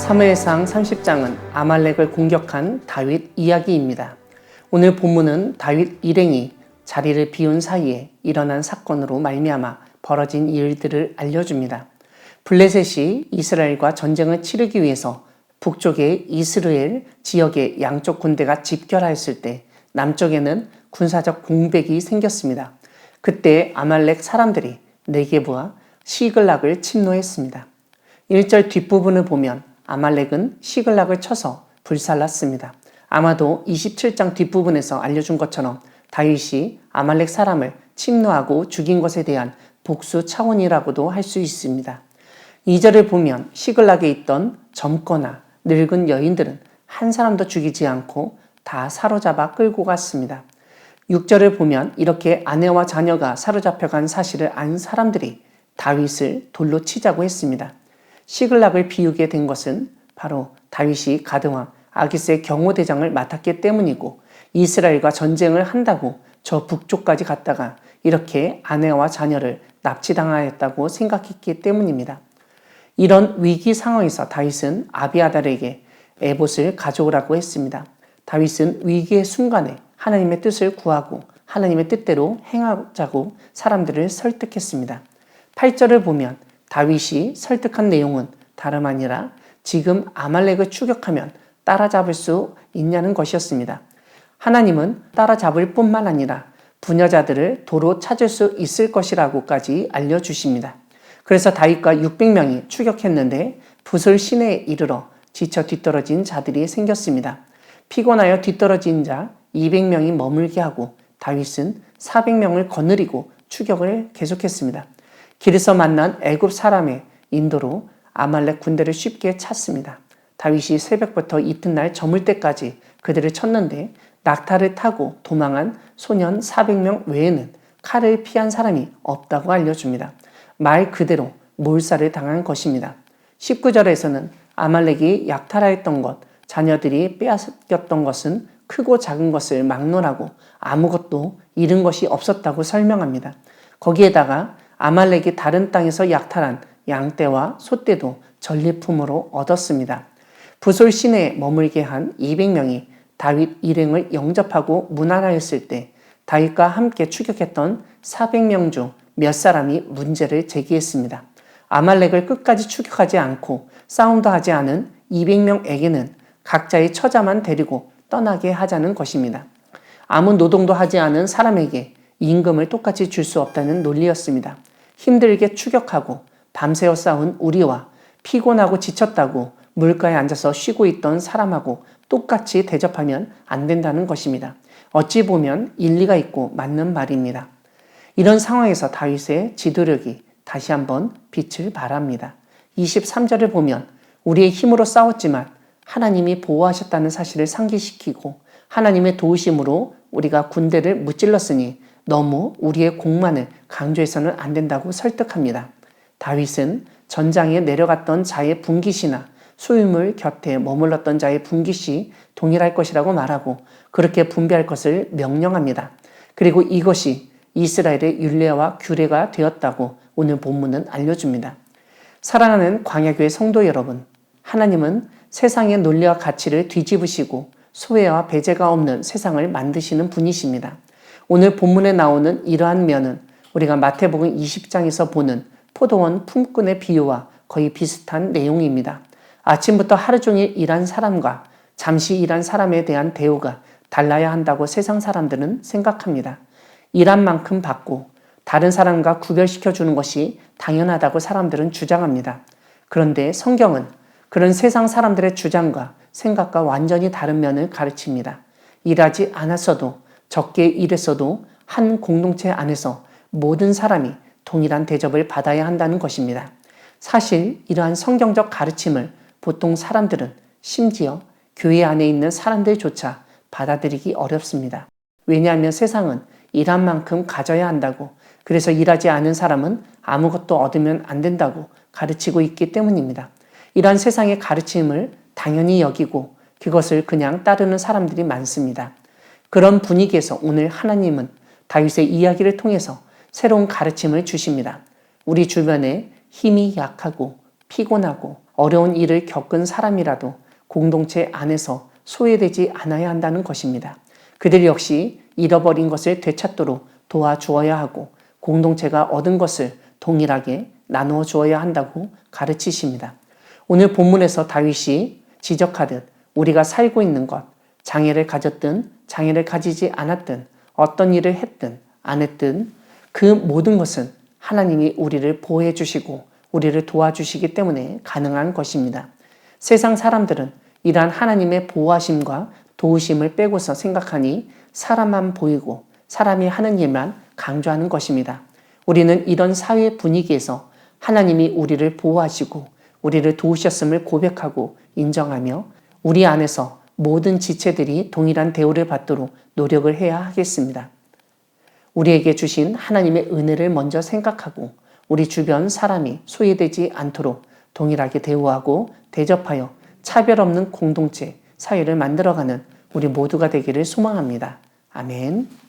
사무엘상 30장은 아말렉을 공격한 다윗 이야기입니다. 오늘 본문은 다윗 일행이 자리를 비운 사이에 일어난 사건으로 말미암아 벌어진 일들을 알려줍니다. 블레셋이 이스라엘과 전쟁을 치르기 위해서 북쪽의 이스라엘 지역의 양쪽 군대가 집결하였을 때 남쪽에는 군사적 공백이 생겼습니다. 그때 아말렉 사람들이 네게브와 시글락을 침노했습니다. 1절 뒷부분을 보면 아말렉은 시글락을 쳐서 불살랐습니다. 아마도 27장 뒷부분에서 알려준 것처럼 다윗이 아말렉 사람을 침노하고 죽인 것에 대한 복수 차원이라고도 할 수 있습니다. 2절을 보면 시글락에 있던 젊거나 늙은 여인들은 한 사람도 죽이지 않고 다 사로잡아 끌고 갔습니다. 6절을 보면 이렇게 아내와 자녀가 사로잡혀간 사실을 안 사람들이 다윗을 돌로 치자고 했습니다. 시글락을 비우게 된 것은 바로 다윗이 가드왕 아기스의 경호대장을 맡았기 때문이고 이스라엘과 전쟁을 한다고 저 북쪽까지 갔다가 이렇게 아내와 자녀를 납치당하였다고 생각했기 때문입니다. 이런 위기 상황에서 다윗은 아비아달에게 에봇을 가져오라고 했습니다. 다윗은 위기의 순간에 하나님의 뜻을 구하고 하나님의 뜻대로 행하자고 사람들을 설득했습니다. 8절을 보면 다윗이 설득한 내용은 다름 아니라 지금 아말렉을 추격하면 따라잡을 수 있냐는 것이었습니다. 하나님은 따라잡을 뿐만 아니라 부녀자들을 도로 찾을 수 있을 것이라고까지 알려주십니다. 그래서 다윗과 600명이 추격했는데 부솔 시내에 이르러 지쳐 뒤떨어진 자들이 생겼습니다. 피곤하여 뒤떨어진 자 200명이 머물게 하고 다윗은 400명을 거느리고 추격을 계속했습니다. 길에서 만난 애굽 사람의 인도로 아말렉 군대를 쉽게 찼습니다. 다윗이 새벽부터 이튿날 저물 때까지 그들을 쳤는데 낙타를 타고 도망한 소년 400명 외에는 칼을 피한 사람이 없다고 알려줍니다. 말 그대로 몰살을 당한 것입니다. 19절에서는 아말렉이 약탈하였던 것, 자녀들이 빼앗겼던 것은 크고 작은 것을 막론하고 아무것도 잃은 것이 없었다고 설명합니다. 거기에다가 아말렉이 다른 땅에서 약탈한 양떼와 소떼도 전리품으로 얻었습니다. 부솔 시내에 머물게 한 200명이 다윗 일행을 영접하고 문안하였을 때 다윗과 함께 추격했던 400명 중 몇 사람이 문제를 제기했습니다. 아말렉을 끝까지 추격하지 않고 싸움도 하지 않은 200명에게는 각자의 처자만 데리고 떠나게 하자는 것입니다. 아무 노동도 하지 않은 사람에게 임금을 똑같이 줄 수 없다는 논리였습니다. 힘들게 추격하고 밤새워 싸운 우리와 피곤하고 지쳤다고 물가에 앉아서 쉬고 있던 사람하고 똑같이 대접하면 안 된다는 것입니다. 어찌 보면 일리가 있고 맞는 말입니다. 이런 상황에서 다윗의 지도력이 다시 한번 빛을 발합니다. 23절을 보면 우리의 힘으로 싸웠지만 하나님이 보호하셨다는 사실을 상기시키고 하나님의 도우심으로 우리가 군대를 무찔렀으니 너무 우리의 공만을 강조해서는 안 된다고 설득합니다. 다윗은 전장에 내려갔던 자의 분깃이나 소유물 곁에 머물렀던 자의 분깃이 동일할 것이라고 말하고 그렇게 분배할 것을 명령합니다. 그리고 이것이 이스라엘의 율례와 규례가 되었다고 오늘 본문은 알려줍니다. 사랑하는 광야교회 성도 여러분, 하나님은 세상의 논리와 가치를 뒤집으시고 소외와 배제가 없는 세상을 만드시는 분이십니다. 오늘 본문에 나오는 이러한 면은 우리가 마태복음 20장에서 보는 포도원 품꾼의 비유와 거의 비슷한 내용입니다. 아침부터 하루 종일 일한 사람과 잠시 일한 사람에 대한 대우가 달라야 한다고 세상 사람들은 생각합니다. 일한 만큼 받고 다른 사람과 구별시켜 주는 것이 당연하다고 사람들은 주장합니다. 그런데 성경은 그런 세상 사람들의 주장과 생각과 완전히 다른 면을 가르칩니다. 일하지 않았어도 적게 일했어도 한 공동체 안에서 모든 사람이 동일한 대접을 받아야 한다는 것입니다. 사실 이러한 성경적 가르침을 보통 사람들은 심지어 교회 안에 있는 사람들조차 받아들이기 어렵습니다. 왜냐하면 세상은 일한 만큼 가져야 한다고, 그래서 일하지 않은 사람은 아무것도 얻으면 안 된다고 가르치고 있기 때문입니다. 이러한 세상의 가르침을 당연히 여기고 그것을 그냥 따르는 사람들이 많습니다. 그런 분위기에서 오늘 하나님은 다윗의 이야기를 통해서 새로운 가르침을 주십니다. 우리 주변에 힘이 약하고 피곤하고 어려운 일을 겪은 사람이라도 공동체 안에서 소외되지 않아야 한다는 것입니다. 그들 역시 잃어버린 것을 되찾도록 도와주어야 하고 공동체가 얻은 것을 동일하게 나누어 주어야 한다고 가르치십니다. 오늘 본문에서 다윗이 지적하듯 우리가 살고 있는 것, 장애를 가졌든 장애를 가지지 않았든 어떤 일을 했든 안 했든 그 모든 것은 하나님이 우리를 보호해 주시고 우리를 도와주시기 때문에 가능한 것입니다. 세상 사람들은 이러한 하나님의 보호하심과 도우심을 빼고서 생각하니 사람만 보이고 사람이 하는 일만 강조하는 것입니다. 우리는 이런 사회 분위기에서 하나님이 우리를 보호하시고 우리를 도우셨음을 고백하고 인정하며 우리 안에서 모든 지체들이 동일한 대우를 받도록 노력을 해야 하겠습니다. 우리에게 주신 하나님의 은혜를 먼저 생각하고 우리 주변 사람이 소외되지 않도록 동일하게 대우하고 대접하여 차별 없는 공동체, 사회를 만들어가는 우리 모두가 되기를 소망합니다. 아멘.